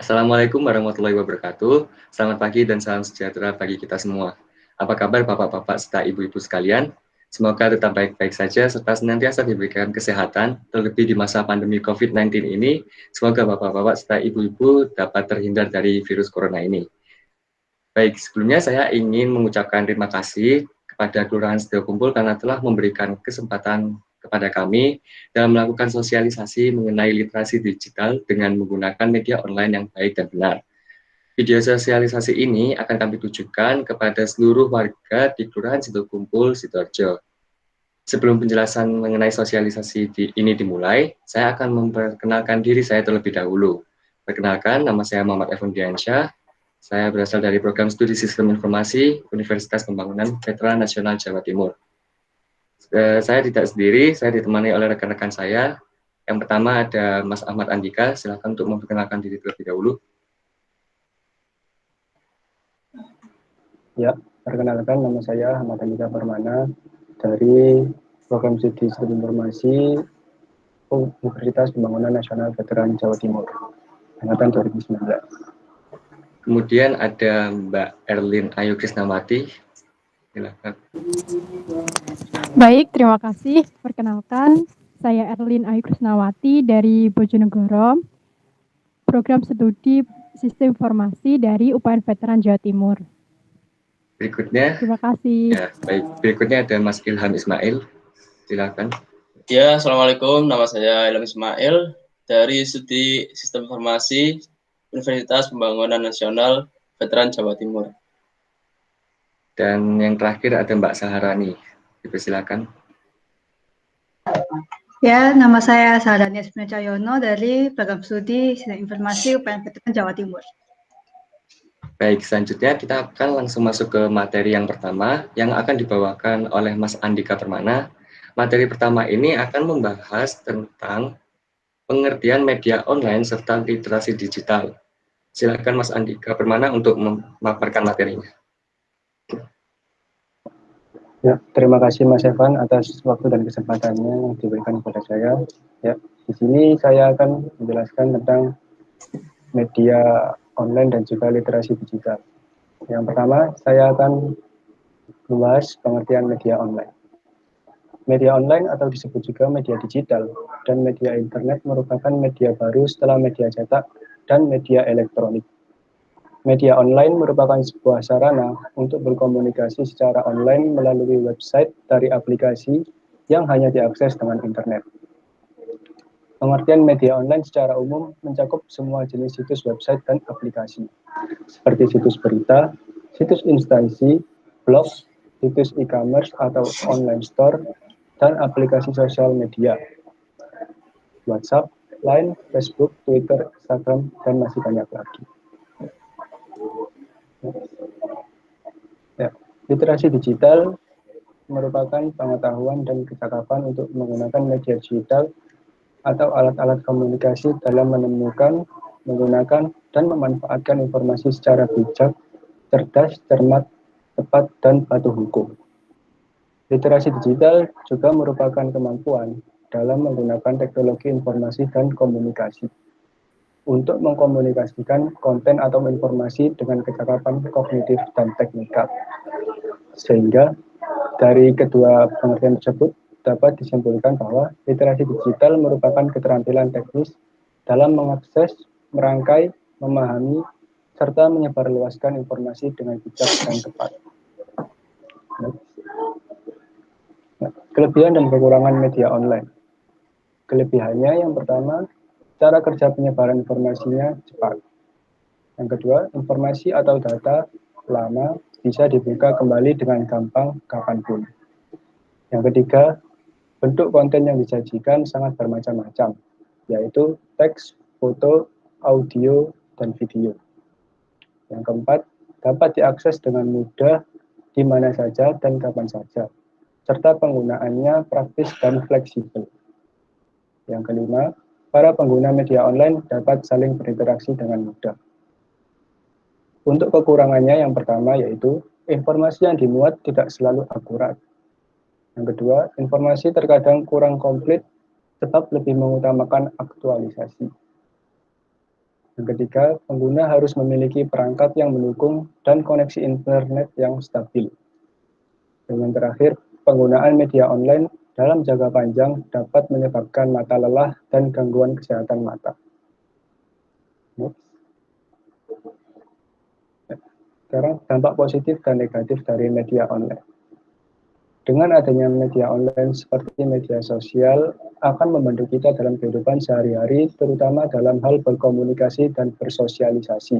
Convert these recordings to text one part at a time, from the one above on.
Assalamualaikum warahmatullahi wabarakatuh. Selamat pagi dan salam sejahtera bagi kita semua. Apa kabar Bapak-bapak serta Ibu-ibu sekalian? Semoga tetap baik-baik saja serta senantiasa diberikan kesehatan, terlebih di masa pandemi COVID-19 ini. Semoga Bapak-bapak serta Ibu-ibu dapat terhindar dari virus corona ini. Baik, sebelumnya saya ingin mengucapkan terima kasih kepada Kelurahan Setia Kumpul karena telah memberikan kesempatan kepada kami dalam melakukan sosialisasi mengenai literasi digital dengan menggunakan media online yang baik dan benar. Video sosialisasi ini akan kami tujukan kepada seluruh warga di Kelurahan Situ Kumpul, Sidoarjo. Sebelum penjelasan mengenai sosialisasi ini dimulai, saya akan memperkenalkan diri saya terlebih dahulu. Perkenalkan, nama saya Muhammad Efon Diansyah. Saya berasal dari Program Studi Sistem Informasi Universitas Pembangunan Veteran Nasional Jawa Timur. Saya tidak sendiri, saya ditemani oleh rekan-rekan saya. Yang pertama ada Mas Ahmad Andika, silakan untuk memperkenalkan diri terlebih dahulu. Ya, perkenalkan nama saya Ahmad Andika Permana dari Program Studi Sistem Informasi Universitas Pembangunan Nasional Veteran Jawa Timur, angkatan 2019. Kemudian ada Mbak Erlin Ayu Krisnawati, silakan. Baik, terima kasih. Perkenalkan, saya Erlin Ayu Krisnawati dari Bojonegoro, Program Studi Sistem Informasi dari UPN Veteran Jawa Timur. Berikutnya, Terima kasih. ya, baik. Berikutnya ada Mas Ilham Ismail, silakan. Ya, Assalamualaikum. Nama saya Ilham Ismail dari Studi Sistem Informasi Universitas Pembangunan Nasional Veteran Jawa Timur. Dan yang terakhir ada Mbak Saharani, dipersilakan. Ya, nama saya Saharani Esmina Cahyono dari Program Studi Sistem Informasi UPN Veteran Jawa Timur. Baik, selanjutnya kita akan langsung masuk ke materi yang pertama yang akan dibawakan oleh Mas Andika Permana. Materi pertama ini akan membahas tentang pengertian media online serta literasi digital. Silakan Mas Andika Permana untuk memaparkan materinya. Ya, terima kasih Mas Evan atas waktu dan kesempatannya yang diberikan kepada saya. Ya, di sini saya akan menjelaskan tentang media online dan juga literasi digital. Yang pertama, saya akan membahas pengertian media online. Media online atau disebut juga media digital dan media internet merupakan media baru setelah media cetak dan media elektronik. Media online merupakan sebuah sarana untuk berkomunikasi secara online melalui website dari aplikasi yang hanya diakses dengan internet. Pengertian media online secara umum mencakup semua jenis situs website dan aplikasi, seperti situs berita, situs instansi, blog, situs e-commerce atau online store, dan aplikasi sosial media, WhatsApp, Line, Facebook, Twitter, Instagram, dan masih banyak lagi. Ya, literasi digital merupakan pengetahuan dan kecakapan untuk menggunakan media digital atau alat-alat komunikasi dalam menemukan, menggunakan, dan memanfaatkan informasi secara bijak, cerdas, cermat, tepat, dan patuh hukum. Literasi digital juga merupakan kemampuan dalam menggunakan teknologi informasi dan komunikasi untuk mengkomunikasikan konten atau informasi dengan kecakapan kognitif dan teknikal. Sehingga dari kedua pengertian tersebut dapat disimpulkan bahwa literasi digital merupakan keterampilan teknis dalam mengakses, merangkai, memahami, serta menyebarluaskan informasi dengan bijak dan tepat. Kelebihan dan kekurangan media online. Kelebihannya yang pertama, cara kerja penyebaran informasinya cepat. Yang kedua, informasi atau data lama bisa dibuka kembali dengan gampang kapanpun. Yang ketiga, bentuk konten yang disajikan sangat bermacam-macam, yaitu teks, foto, audio, dan video. Yang keempat, dapat diakses dengan mudah di mana saja dan kapan saja, serta penggunaannya praktis dan fleksibel. Yang kelima, para pengguna media online dapat saling berinteraksi dengan mudah. Untuk kekurangannya yang pertama yaitu informasi yang dimuat tidak selalu akurat. Yang kedua, informasi terkadang kurang komplit sebab lebih mengutamakan aktualisasi. Yang ketiga, pengguna harus memiliki perangkat yang mendukung dan koneksi internet yang stabil. Dan yang terakhir, penggunaan media online dalam jangka panjang dapat menyebabkan mata lelah dan gangguan kesehatan mata. Sekarang dampak positif dan negatif dari media online. Dengan adanya media online seperti media sosial akan membantu kita dalam kehidupan sehari-hari, terutama dalam hal berkomunikasi dan bersosialisasi.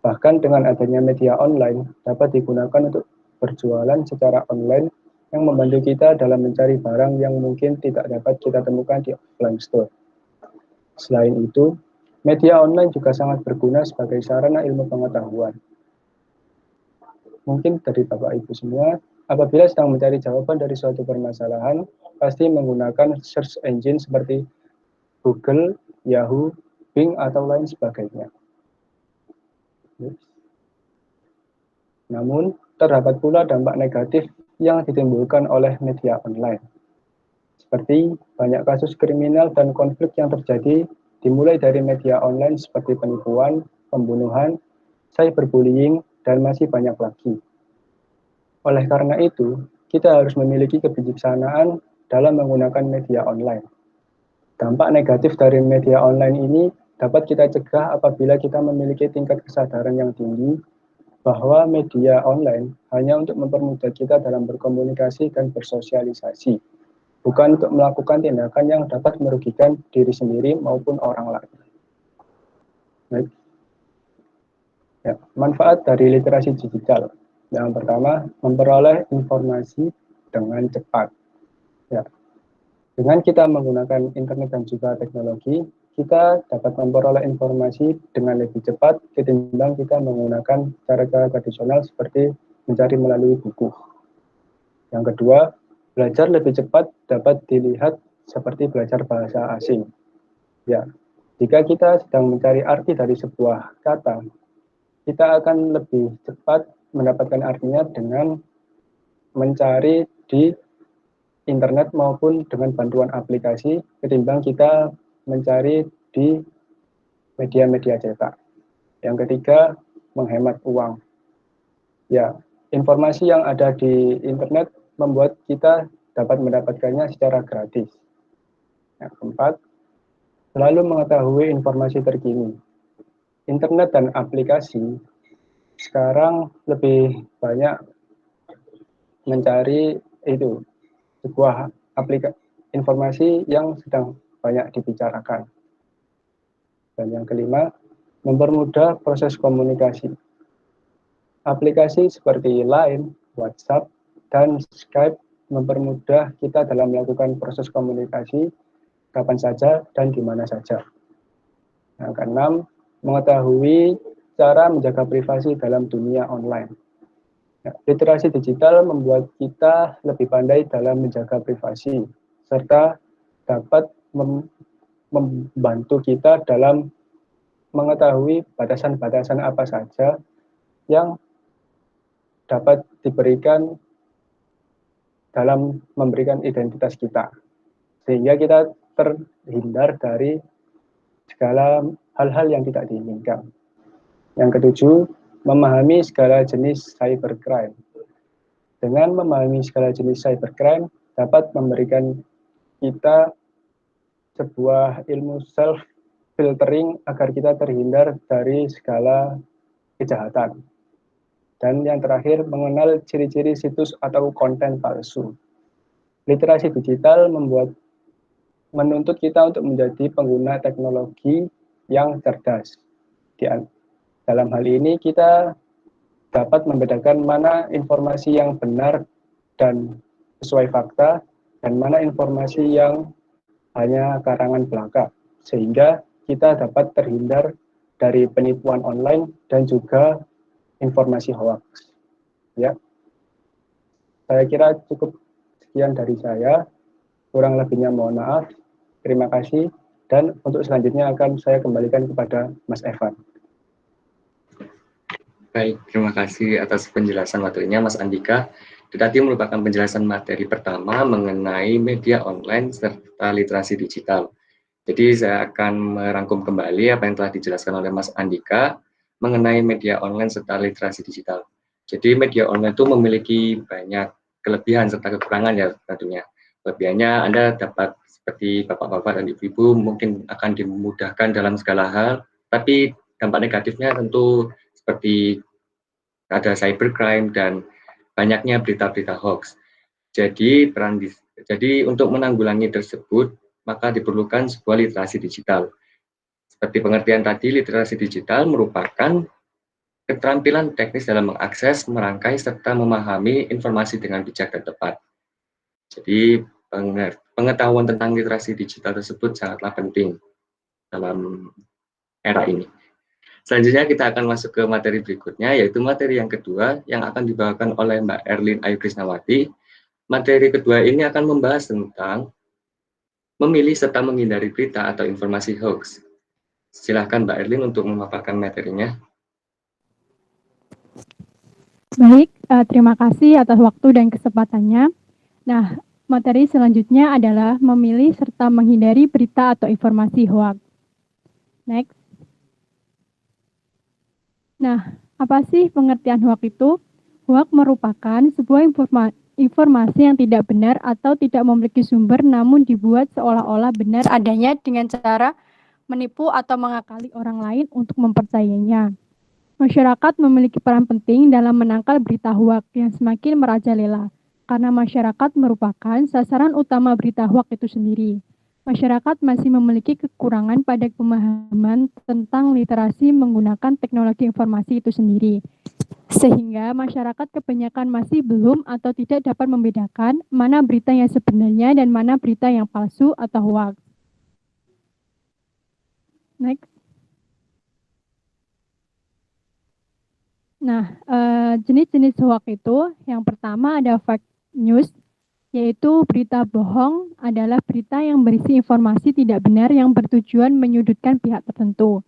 Bahkan dengan adanya media online dapat digunakan untuk berjualan secara online yang membantu kita dalam mencari barang yang mungkin tidak dapat kita temukan di offline store. Selain itu, media online juga sangat berguna sebagai sarana ilmu pengetahuan. Mungkin dari Bapak Ibu semua, apabila sedang mencari jawaban dari suatu permasalahan, pasti menggunakan search engine seperti Google, Yahoo, Bing, atau lain sebagainya. Namun, terdapat pula dampak negatif yang ditimbulkan oleh media online. Seperti banyak kasus kriminal dan konflik yang terjadi dimulai dari media online seperti penipuan, pembunuhan, cyberbullying, dan masih banyak lagi. Oleh karena itu, kita harus memiliki kebijaksanaan dalam menggunakan media online. Dampak negatif dari media online ini dapat kita cegah apabila kita memiliki tingkat kesadaran yang tinggi bahwa media online hanya untuk mempermudah kita dalam berkomunikasi dan bersosialisasi, bukan untuk melakukan tindakan yang dapat merugikan diri sendiri maupun orang lain. Baik. Ya, manfaat dari literasi digital. Yang pertama, memperoleh informasi dengan cepat. Ya. Dengan kita menggunakan internet dan juga teknologi, kita dapat memperoleh informasi dengan lebih cepat ketimbang kita menggunakan cara-cara tradisional seperti mencari melalui buku. Yang kedua, belajar lebih cepat dapat dilihat seperti belajar bahasa asing. Ya, jika kita sedang mencari arti dari sebuah kata, kita akan lebih cepat mendapatkan artinya dengan mencari di internet maupun dengan bantuan aplikasi ketimbang kita mencari di media-media cetak. Yang ketiga, menghemat uang. Ya, informasi yang ada di internet membuat kita dapat mendapatkannya secara gratis. Yang keempat, selalu mengetahui informasi terkini. Internet dan aplikasi sekarang lebih banyak mencari itu sebuah informasi yang sedang banyak dibicarakan. Dan yang kelima, mempermudah proses komunikasi. Aplikasi seperti Line, WhatsApp, dan Skype mempermudah kita dalam melakukan proses komunikasi kapan saja dan di mana saja. Yang keenam, mengetahui cara menjaga privasi dalam dunia online. Ya, literasi digital membuat kita lebih pandai dalam menjaga privasi, serta dapat membantu kita dalam mengetahui batasan-batasan apa saja yang dapat diberikan dalam memberikan identitas kita, sehingga kita terhindar dari segala hal-hal yang tidak diinginkan. Yang ketujuh, memahami segala jenis cybercrime. Dengan memahami segala jenis cybercrime, dapat memberikan kita sebuah ilmu self-filtering agar kita terhindar dari segala kejahatan. Dan yang terakhir, mengenal ciri-ciri situs atau konten palsu. Literasi digital menuntut kita untuk menjadi pengguna teknologi yang cerdas. Dalam hal ini kita dapat membedakan mana informasi yang benar dan sesuai fakta dan mana informasi yang hanya karangan belaka, sehingga kita dapat terhindar dari penipuan online dan juga informasi hoax. Ya, saya kira cukup sekian dari saya. Kurang lebihnya mohon maaf. Terima kasih. Dan untuk selanjutnya akan saya kembalikan kepada Mas Evan. Baik, terima kasih atas penjelasan materinya Mas Andika. Tadi merupakan penjelasan materi pertama mengenai media online serta literasi digital. Jadi saya akan merangkum kembali apa yang telah dijelaskan oleh Mas Andika mengenai media online serta literasi digital. Jadi media online itu memiliki banyak kelebihan serta kekurangan ya tentunya. Kelebihannya Anda dapat seperti bapak-bapak dan ibu-ibu mungkin akan dimudahkan dalam segala hal, tapi dampak negatifnya tentu seperti ada cybercrime dan banyaknya berita-berita hoax. Jadi untuk menanggulangi tersebut, maka diperlukan sebuah literasi digital. Seperti pengertian tadi, literasi digital merupakan keterampilan teknis dalam mengakses, merangkai, serta memahami informasi dengan bijak dan tepat. Jadi pengetahuan tentang literasi digital tersebut sangatlah penting dalam era ini. Selanjutnya kita akan masuk ke materi berikutnya, yaitu materi yang kedua yang akan dibawakan oleh Mbak Erlin Ayu Krisnawati. Materi kedua ini akan membahas tentang memilih serta menghindari berita atau informasi hoax. Silahkan Mbak Erlin untuk memaparkan materinya. Baik, terima kasih atas waktu dan kesempatannya. Nah, materi selanjutnya adalah memilih serta menghindari berita atau informasi hoax. Next. Nah, apa sih pengertian hoax itu? Hoax merupakan sebuah informasi yang tidak benar atau tidak memiliki sumber namun dibuat seolah-olah benar adanya dengan cara menipu atau mengakali orang lain untuk mempercayainya. Masyarakat memiliki peran penting dalam menangkal berita hoax yang semakin merajalela, karena masyarakat merupakan sasaran utama berita hoax itu sendiri. Masyarakat masih memiliki kekurangan pada pemahaman tentang literasi menggunakan teknologi informasi itu sendiri. Sehingga masyarakat kebanyakan masih belum atau tidak dapat membedakan mana berita yang sebenarnya dan mana berita yang palsu atau hoax. Next. Nah, jenis-jenis hoax itu yang pertama ada fake news, yaitu berita bohong adalah berita yang berisi informasi tidak benar yang bertujuan menyudutkan pihak tertentu.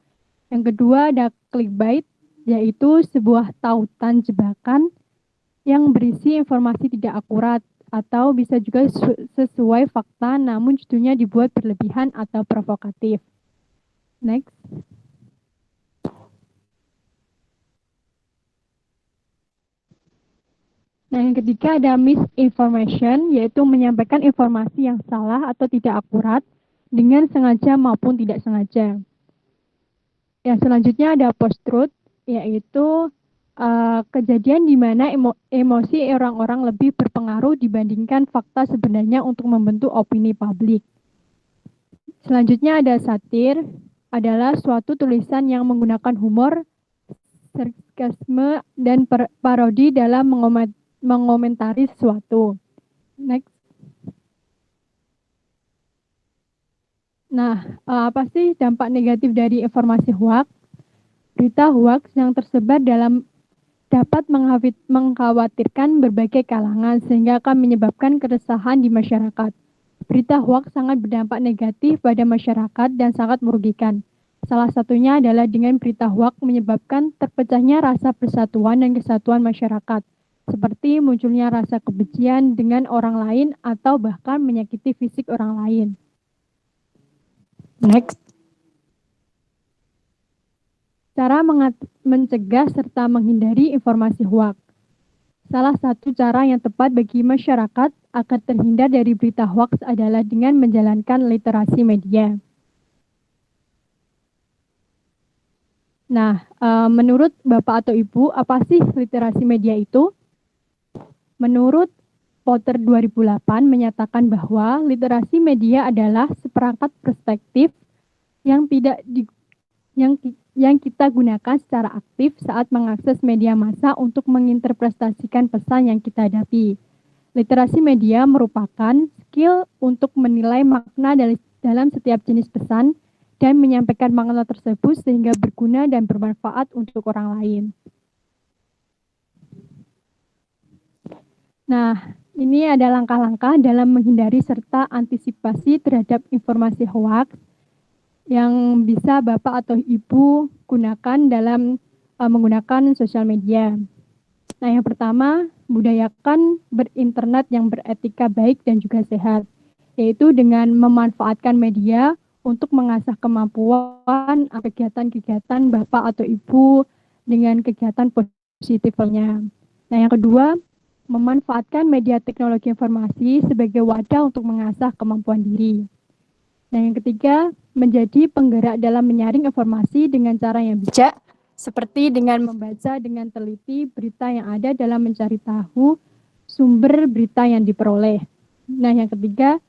Yang kedua ada clickbait, yaitu sebuah tautan jebakan yang berisi informasi tidak akurat atau bisa juga sesuai fakta namun judulnya dibuat berlebihan atau provokatif. Next. Nah, yang ketiga ada misinformation, yaitu menyampaikan informasi yang salah atau tidak akurat dengan sengaja maupun tidak sengaja. Yang selanjutnya ada post-truth, yaitu kejadian di mana emosi orang-orang lebih berpengaruh dibandingkan fakta sebenarnya untuk membentuk opini publik. Selanjutnya ada satir, adalah suatu tulisan yang menggunakan humor, sarkasme, dan parodi dalam mengomentari sesuatu. Next. Nah, apa sih dampak negatif dari informasi hoax? Berita hoax yang tersebar dapat mengkhawatirkan berbagai kalangan sehingga akan menyebabkan keresahan di masyarakat. Berita hoax sangat berdampak negatif pada masyarakat dan sangat merugikan. Salah satunya adalah dengan berita hoax menyebabkan terpecahnya rasa persatuan dan kesatuan masyarakat, seperti munculnya rasa kebencian dengan orang lain atau bahkan menyakiti fisik orang lain. Next. Cara mencegah serta menghindari informasi hoax. Salah satu cara yang tepat bagi masyarakat agar terhindar dari berita hoax adalah dengan menjalankan literasi media. Nah, menurut Bapak atau Ibu, apa sih literasi media itu? Menurut Potter 2008 menyatakan bahwa literasi media adalah seperangkat perspektif yang kita gunakan secara aktif saat mengakses media massa untuk menginterpretasikan pesan yang kita hadapi. Literasi media merupakan skill untuk menilai makna dalam setiap jenis pesan dan menyampaikan makna tersebut sehingga berguna dan bermanfaat untuk orang lain. Nah, ini ada langkah-langkah dalam menghindari serta antisipasi terhadap informasi hoax yang bisa Bapak atau Ibu gunakan dalam menggunakan sosial media. Nah, yang pertama, budayakan berinternet yang beretika baik dan juga sehat, yaitu dengan memanfaatkan media untuk mengasah kemampuan kegiatan-kegiatan Bapak atau Ibu dengan kegiatan positifnya. Nah, yang kedua, memanfaatkan media teknologi informasi sebagai wadah untuk mengasah kemampuan diri. Nah, yang ketiga, menjadi penggerak dalam menyaring informasi dengan cara yang bijak, seperti dengan membaca dengan teliti berita yang ada dalam mencari tahu sumber berita yang diperoleh. Nah, yang ketiga,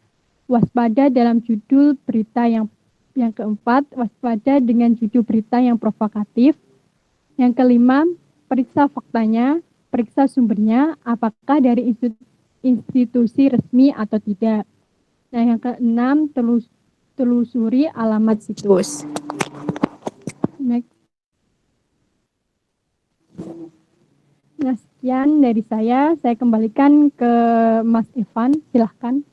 waspada dalam judul berita yang keempat, waspada dengan judul berita yang provokatif. Yang kelima, periksa faktanya, periksa sumbernya, apakah dari institusi resmi atau tidak. Nah, yang keenam, telusuri alamat situs. Next. Nah, sekian dari saya kembalikan ke Mas Evan, silahkan.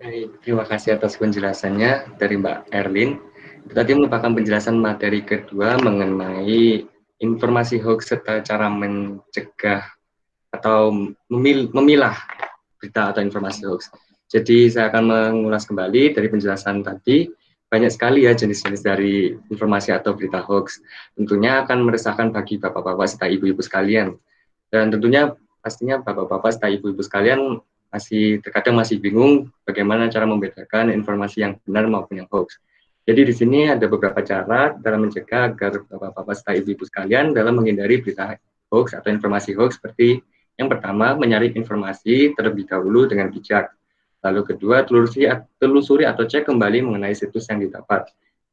Baik, terima kasih atas penjelasannya dari Mbak Erlin. Itu tadi merupakan penjelasan materi kedua mengenai informasi hoax serta cara mencegah atau memilah berita atau informasi hoax. Jadi saya akan mengulas kembali dari penjelasan tadi. Banyak sekali ya jenis-jenis dari informasi atau berita hoax. Tentunya akan meresahkan bagi bapak-bapak serta ibu-ibu sekalian. Dan tentunya pastinya bapak-bapak serta ibu-ibu sekalian terkadang masih bingung bagaimana cara membedakan informasi yang benar maupun yang hoax. Jadi di sini ada beberapa cara dalam mencegah agar bapak-bapak serta ibu-ibu sekalian dalam menghindari berita hoax atau informasi hoax seperti yang pertama, menyaring informasi terlebih dahulu dengan bijak. Lalu kedua, telusuri atau cek kembali mengenai situs yang didapat.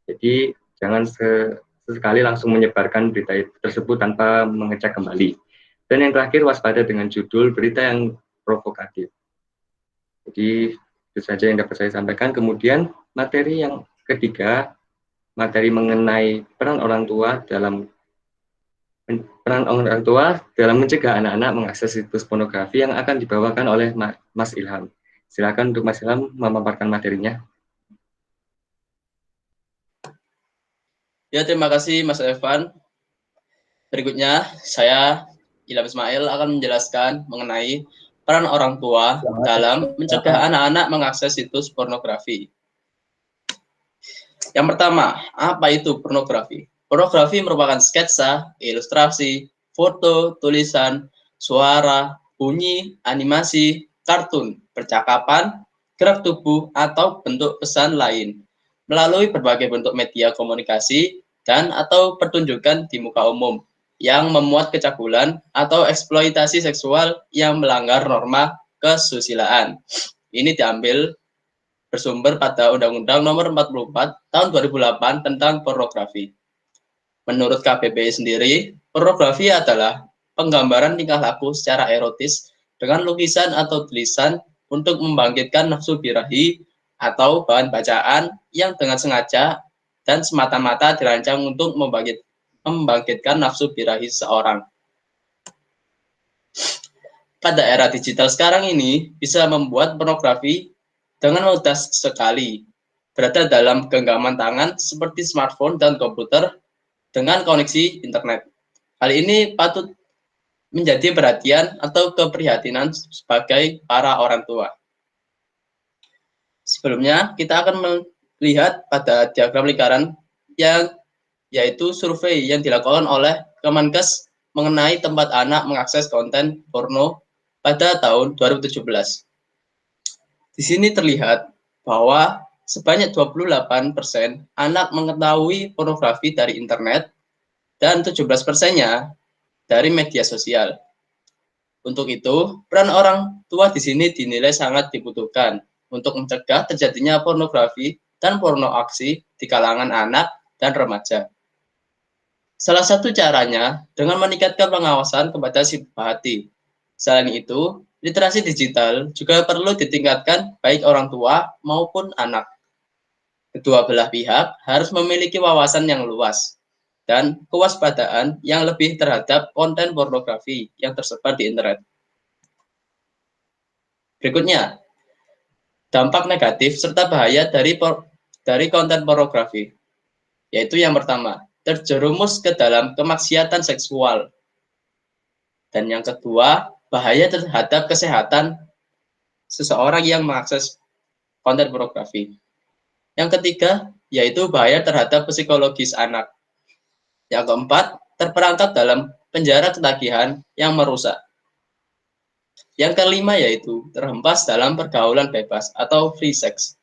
Jadi jangan sesekali langsung menyebarkan berita tersebut tanpa mengecek kembali. Dan yang terakhir, waspada dengan judul berita yang provokatif. Jadi itu saja yang dapat saya sampaikan. Kemudian materi yang ketiga, materi mengenai peran orang tua dalam mencegah anak-anak mengakses situs pornografi yang akan dibawakan oleh Mas Ilham. Silakan untuk Mas Ilham memaparkan materinya. Ya, terima kasih Mas Evan. Berikutnya, saya Ilham Ismail akan menjelaskan mengenai peran orang tua dalam mencegah anak-anak mengakses situs pornografi. Yang pertama, apa itu pornografi? Pornografi merupakan sketsa, ilustrasi, foto, tulisan, suara, bunyi, animasi, kartun, percakapan, gerak tubuh, atau bentuk pesan lain melalui berbagai bentuk media komunikasi dan atau pertunjukan di muka umum yang memuat kecabulan atau eksploitasi seksual yang melanggar norma kesusilaan. Ini diambil bersumber pada Undang-Undang Nomor 44 Tahun 2008 tentang pornografi. Menurut KBBI sendiri, pornografi adalah penggambaran tingkah laku secara erotis dengan lukisan atau tulisan untuk membangkitkan nafsu birahi atau bahan bacaan yang dengan sengaja dan semata-mata dirancang untuk membangkitkan nafsu birahi seseorang. Pada era digital sekarang ini bisa membuat pornografi dengan mudah sekali berada dalam genggaman tangan seperti smartphone dan komputer dengan koneksi internet. Hal ini patut menjadi perhatian atau keprihatinan sebagai para orang tua. Sebelumnya, kita akan melihat pada diagram lingkaran yang yaitu survei yang dilakukan oleh Kemenkes mengenai tempat anak mengakses konten porno pada tahun 2017. Di sini terlihat bahwa sebanyak 28% anak mengetahui pornografi dari internet dan 17%-nya dari media sosial. Untuk itu, peran orang tua di sini dinilai sangat dibutuhkan untuk mencegah terjadinya pornografi dan porno aksi di kalangan anak dan remaja. Salah satu caranya dengan meningkatkan pengawasan kepada si pemerhati. Selain itu, literasi digital juga perlu ditingkatkan baik orang tua maupun anak. Kedua belah pihak harus memiliki wawasan yang luas dan kewaspadaan yang lebih terhadap konten pornografi yang tersebar di internet. Berikutnya, dampak negatif serta bahaya dari konten pornografi, yaitu yang pertama, terjerumus ke dalam kemaksiatan seksual. Dan yang kedua, bahaya terhadap kesehatan seseorang yang mengakses konten pornografi. Yang ketiga, yaitu bahaya terhadap psikologis anak. Yang keempat, terperangkap dalam penjara ketagihan yang merusak. Yang kelima yaitu terhempas dalam pergaulan bebas atau free sex.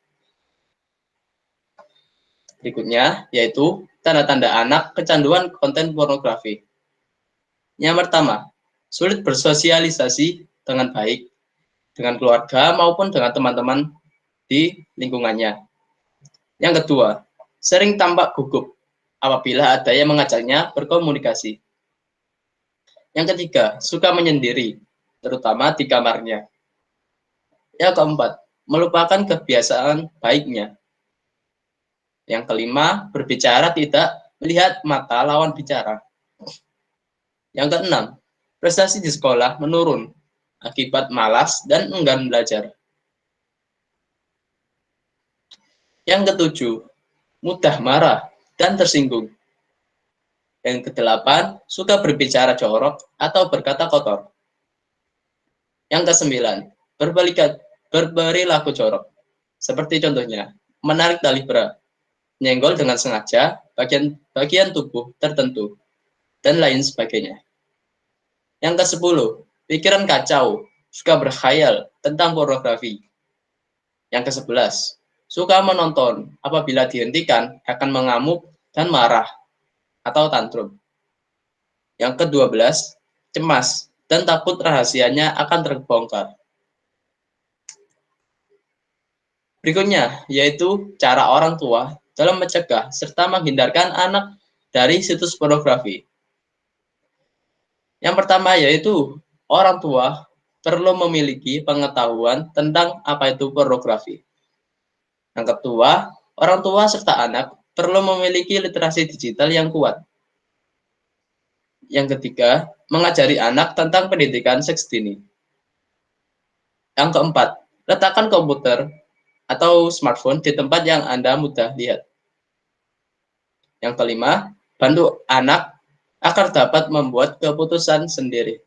Berikutnya yaitu tanda-tanda anak kecanduan konten pornografi. Yang pertama, sulit bersosialisasi dengan baik dengan keluarga maupun dengan teman-teman di lingkungannya. Yang kedua, sering tampak gugup apabila ada yang mengajaknya berkomunikasi. Yang ketiga, suka menyendiri, terutama di kamarnya. Yang keempat, melupakan kebiasaan baiknya. Yang kelima, berbicara tidak melihat mata lawan bicara. Yang keenam, prestasi di sekolah menurun akibat malas dan enggan belajar. Yang ketujuh, mudah marah dan tersinggung. Yang kedelapan, suka berbicara jorok atau berkata kotor. Yang kesembilan, berperilaku jorok. Seperti contohnya, menarik tali bra, nyenggol dengan sengaja bagian tubuh tertentu, dan lain sebagainya. Yang ke-10, pikiran kacau, suka berkhayal tentang pornografi. Yang ke-11, suka menonton, apabila dihentikan akan mengamuk dan marah atau tantrum. Yang ke-12, cemas dan takut rahasianya akan terbongkar. Berikutnya, yaitu cara orang tua dalam mencegah serta menghindarkan anak dari situs pornografi. Yang pertama yaitu orang tua perlu memiliki pengetahuan tentang apa itu pornografi. Yang kedua, orang tua serta anak perlu memiliki literasi digital yang kuat. Yang ketiga, mengajari anak tentang pendidikan seks dini. Yang keempat, letakkan komputer atau smartphone di tempat yang Anda mudah lihat. Yang kelima, bantu anak agar dapat membuat keputusan sendiri.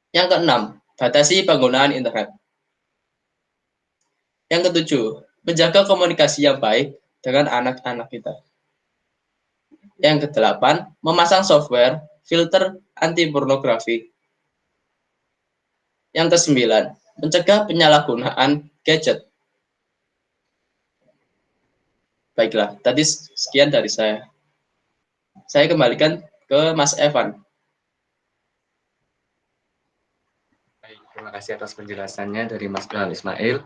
Yang keenam, batasi penggunaan internet. Yang ketujuh, menjaga komunikasi yang baik dengan anak-anak kita. Yang kedelapan, memasang software filter anti pornografi. Yang kesembilan, mencegah penyalahgunaan gadget. Baiklah, tadi sekian dari saya. Saya kembalikan ke Mas Evan. Baik, terima kasih atas penjelasannya dari Mas Ilham Ismail.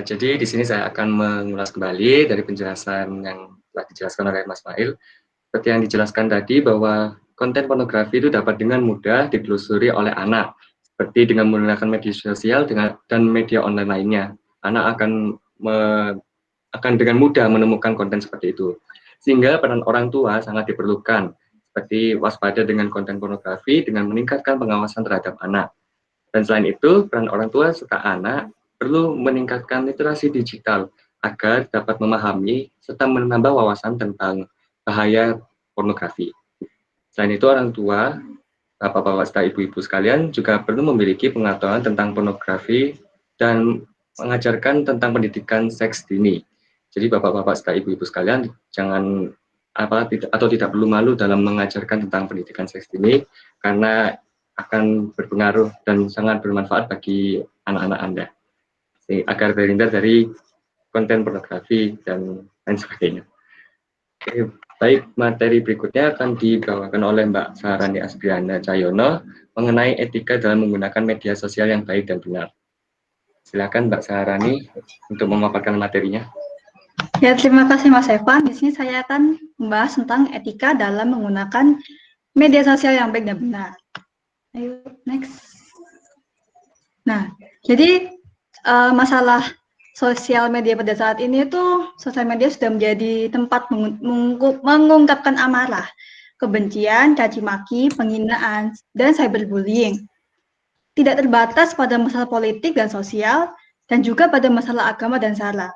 Jadi di sini saya akan mengulas kembali dari penjelasan yang telah dijelaskan oleh Mas Ismail. Seperti yang dijelaskan tadi bahwa konten pornografi itu dapat dengan mudah ditelusuri oleh anak, seperti dengan menggunakan media sosial dan media online lainnya. Anak akan dengan mudah menemukan konten seperti itu. Sehingga peran orang tua sangat diperlukan, seperti waspada dengan konten pornografi dengan meningkatkan pengawasan terhadap anak. Dan selain itu, peran orang tua serta anak perlu meningkatkan literasi digital agar dapat memahami serta menambah wawasan tentang bahaya pornografi. Selain itu, orang tua, bapak-bapak serta ibu-ibu sekalian juga perlu memiliki pengetahuan tentang pornografi dan mengajarkan tentang pendidikan seks dini. Jadi bapak-bapak serta ibu-ibu sekalian jangan tidak perlu malu dalam mengajarkan tentang pendidikan seks dini karena akan berpengaruh dan sangat bermanfaat bagi anak-anak Anda agar terhindar dari konten pornografi dan lain sebagainya. Oke, baik, materi berikutnya akan dibawakan oleh Mbak Saharani Asbriana Cahyono mengenai etika dalam menggunakan media sosial yang baik dan benar. Silakan Mbak Saharani untuk memaparkan materinya. Ya, terima kasih Mas Evan. Di sini saya akan membahas tentang etika dalam menggunakan media sosial yang baik dan benar. Ayo, next. Nah, jadi masalah sosial media pada saat ini tuh sosial media sudah menjadi tempat mengungkapkan amarah, kebencian, caci maki, penghinaan, dan cyberbullying. Tidak terbatas pada masalah politik dan sosial, dan juga pada masalah agama dan sara.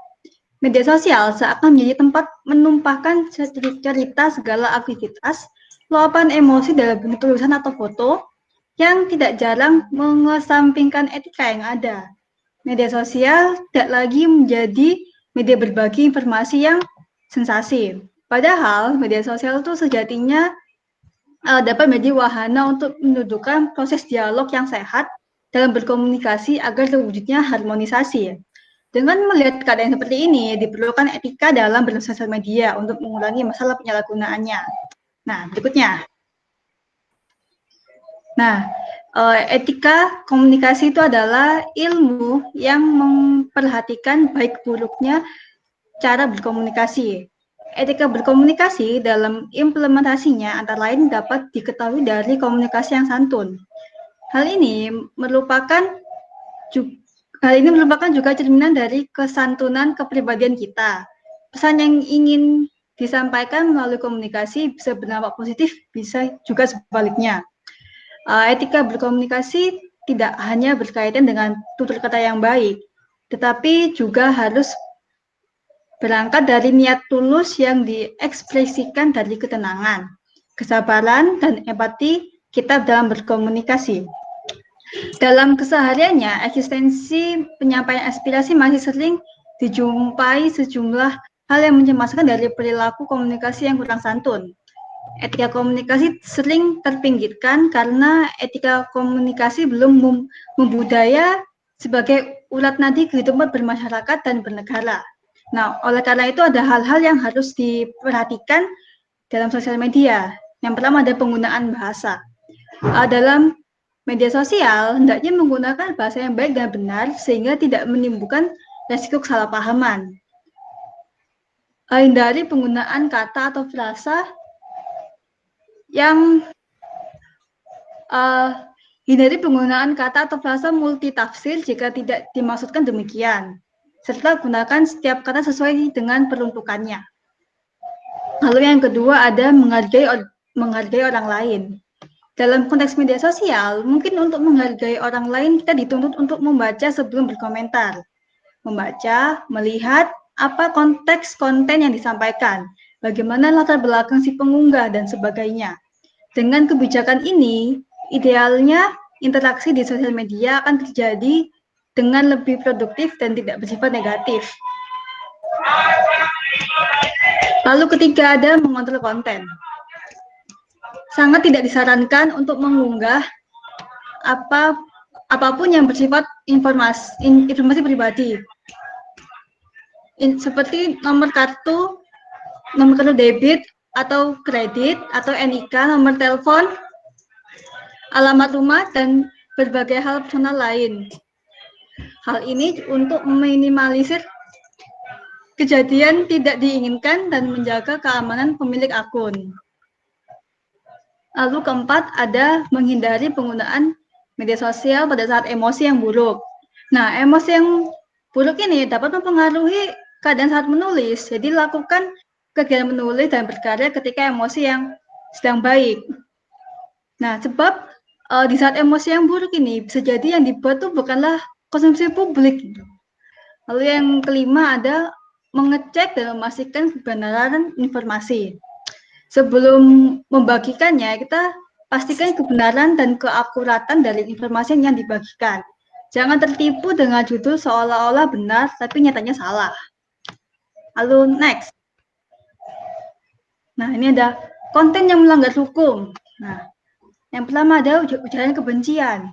Media sosial seakan menjadi tempat menumpahkan cerita segala aktivitas, luapan emosi dalam bentuk tulisan atau foto, yang tidak jarang mengesampingkan etika yang ada. Media sosial tidak lagi menjadi media berbagi informasi yang sensasi. Padahal media sosial itu sejatinya dapat menjadi wahana untuk mendudukan proses dialog yang sehat dalam berkomunikasi agar terwujudnya harmonisasi. Dengan melihat keadaan seperti ini, diperlukan etika dalam bersosial media untuk mengurangi masalah penyalahgunaannya. Nah, berikutnya. Nah, etika komunikasi itu adalah ilmu yang memperhatikan baik buruknya cara berkomunikasi. Etika berkomunikasi dalam implementasinya antara lain dapat diketahui dari komunikasi yang santun. Hal ini merupakan juga cerminan dari kesantunan kepribadian kita. Pesan yang ingin disampaikan melalui komunikasi bisa berdampak positif, bisa juga sebaliknya. Etika berkomunikasi tidak hanya berkaitan dengan tutur kata yang baik, tetapi juga harus berangkat dari niat tulus yang diekspresikan dari ketenangan, kesabaran, dan empati kita dalam berkomunikasi. Dalam kesehariannya, eksistensi penyampaian aspirasi masih sering dijumpai sejumlah hal yang mencemaskan dari perilaku komunikasi yang kurang santun. Etika komunikasi sering terpinggirkan karena etika komunikasi belum membudaya sebagai urat nadi kehidupan bermasyarakat dan bernegara. Nah, oleh karena itu ada hal-hal yang harus diperhatikan dalam sosial media. Yang pertama ada penggunaan bahasa. Dalam media sosial, hendaknya menggunakan bahasa yang baik dan benar sehingga tidak menimbulkan resiko kesalahpahaman. Hindari penggunaan kata atau frasa yang hindari penggunaan kata atau frasa multitafsir jika tidak dimaksudkan demikian, serta gunakan setiap kata sesuai dengan peruntukannya. Lalu yang kedua ada menghargai orang lain. Dalam konteks media sosial, mungkin untuk menghargai orang lain kita dituntut untuk membaca sebelum berkomentar. Membaca, melihat apa konteks konten yang disampaikan, bagaimana latar belakang si pengunggah, dan sebagainya. Dengan kebijakan ini, idealnya interaksi di sosial media akan terjadi dengan lebih produktif dan tidak bersifat negatif. Lalu ketiga ada mengontrol konten. Sangat tidak disarankan untuk mengunggah apapun yang bersifat informasi pribadi. Seperti nomor kartu debit atau kredit atau NIK, nomor telepon, alamat rumah, dan berbagai hal personal lain. Hal ini untuk meminimalisir kejadian tidak diinginkan dan menjaga keamanan pemilik akun. Lalu keempat ada menghindari penggunaan media sosial pada saat emosi yang buruk. Nah, emosi yang buruk ini dapat mempengaruhi keadaan saat menulis. Jadi lakukan kegiatan menulis dan berkarya ketika emosi yang sedang baik. Nah, sebab di saat emosi yang buruk ini bisa jadi yang dibuat itu bukanlah konsumsi publik. Lalu yang kelima ada mengecek dan memastikan kebenaran informasi. Sebelum membagikannya, kita pastikan kebenaran dan keakuratan dari informasi yang dibagikan. Jangan tertipu dengan judul seolah-olah benar, tapi nyatanya salah. Lalu next. Nah, ini ada konten yang melanggar hukum. Nah, yang pertama ada ujaran kebencian.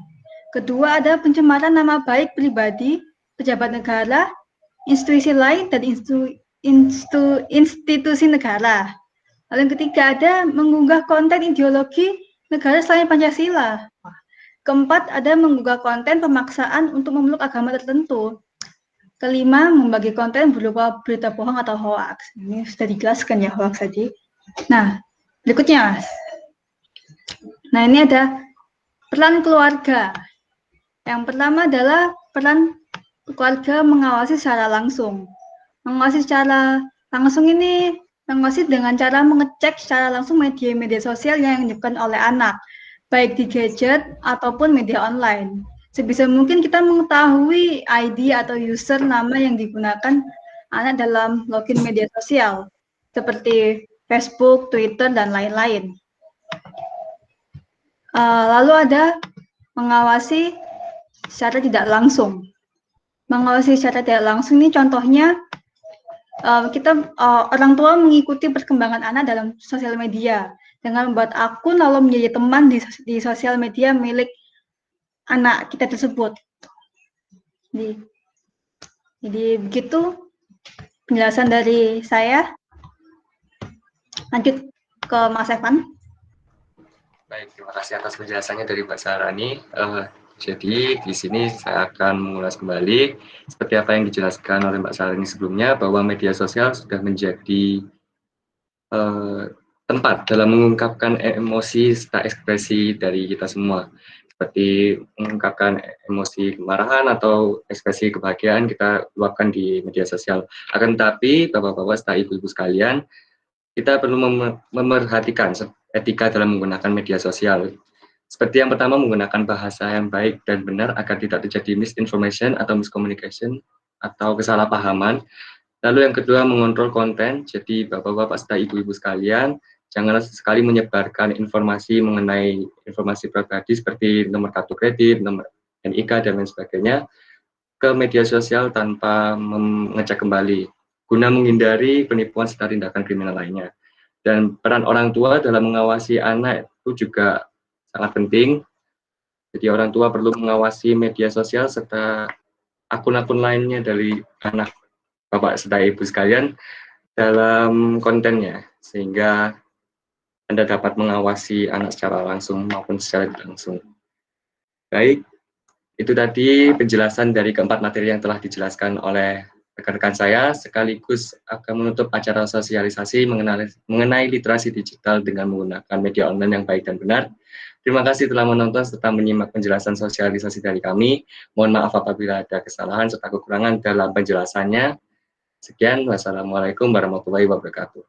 Kedua ada pencemaran nama baik pribadi, pejabat negara, institusi lain, dan institusi negara. Lalu yang ketiga ada mengunggah konten ideologi negara selain Pancasila. Keempat ada mengunggah konten pemaksaan untuk memeluk agama tertentu. Kelima, membagi konten berupa berita bohong atau hoax. Ini sudah dijelaskan ya hoax tadi. Nah, berikutnya Mas. Nah, ini ada peran keluarga. Yang pertama adalah peran keluarga mengawasi secara langsung. Mengawasi secara langsung ini mengawasi dengan cara mengecek secara langsung media sosial yang dilakukan oleh anak, baik di gadget ataupun media online. Sebisa mungkin kita mengetahui ID atau user nama yang digunakan anak dalam login media sosial, seperti Facebook, Twitter, dan lain-lain. Lalu ada mengawasi secara tidak langsung. Mengawasi secara tidak langsung ini contohnya orang tua mengikuti perkembangan anak dalam sosial media dengan membuat akun lalu menjadi teman di sosial media milik anak kita tersebut. Jadi begitu penjelasan dari saya. Lanjut ke Mas Evan. Baik, terima kasih atas penjelasannya dari Mbak Sarani. Jadi di sini saya akan mengulas kembali seperti apa yang dijelaskan oleh Mbak Sarani sebelumnya, bahwa media sosial sudah menjadi tempat dalam mengungkapkan emosi serta ekspresi dari kita semua. Seperti mengungkapkan emosi kemarahan atau ekspresi kebahagiaan kita luapkan di media sosial. Akan tetapi, Bapak-Bapak serta Ibu-Ibu sekalian, kita perlu memerhatikan etika dalam menggunakan media sosial. Seperti yang pertama, menggunakan bahasa yang baik dan benar agar tidak terjadi misinformation atau miscommunication atau kesalahpahaman. Lalu yang kedua, mengontrol konten. Jadi Bapak-Bapak serta Ibu-Ibu sekalian, jangan sekali menyebarkan informasi mengenai informasi pribadi seperti nomor kartu kredit, nomor NIK, dan lain sebagainya ke media sosial tanpa mengecek kembali, guna menghindari penipuan serta tindakan kriminal lainnya. Dan peran orang tua dalam mengawasi anak itu juga sangat penting. Jadi orang tua perlu mengawasi media sosial serta akun-akun lainnya dari anak Bapak serta Ibu sekalian dalam kontennya, sehingga Anda dapat mengawasi anak secara langsung maupun secara tidak langsung. Baik, itu tadi penjelasan dari keempat materi yang telah dijelaskan oleh rekan-rekan saya, sekaligus akan menutup acara sosialisasi mengenai literasi digital dengan menggunakan media online yang baik dan benar. Terima kasih telah menonton serta menyimak penjelasan sosialisasi dari kami. Mohon maaf apabila ada kesalahan serta kekurangan dalam penjelasannya. Sekian, wassalamualaikum warahmatullahi wabarakatuh.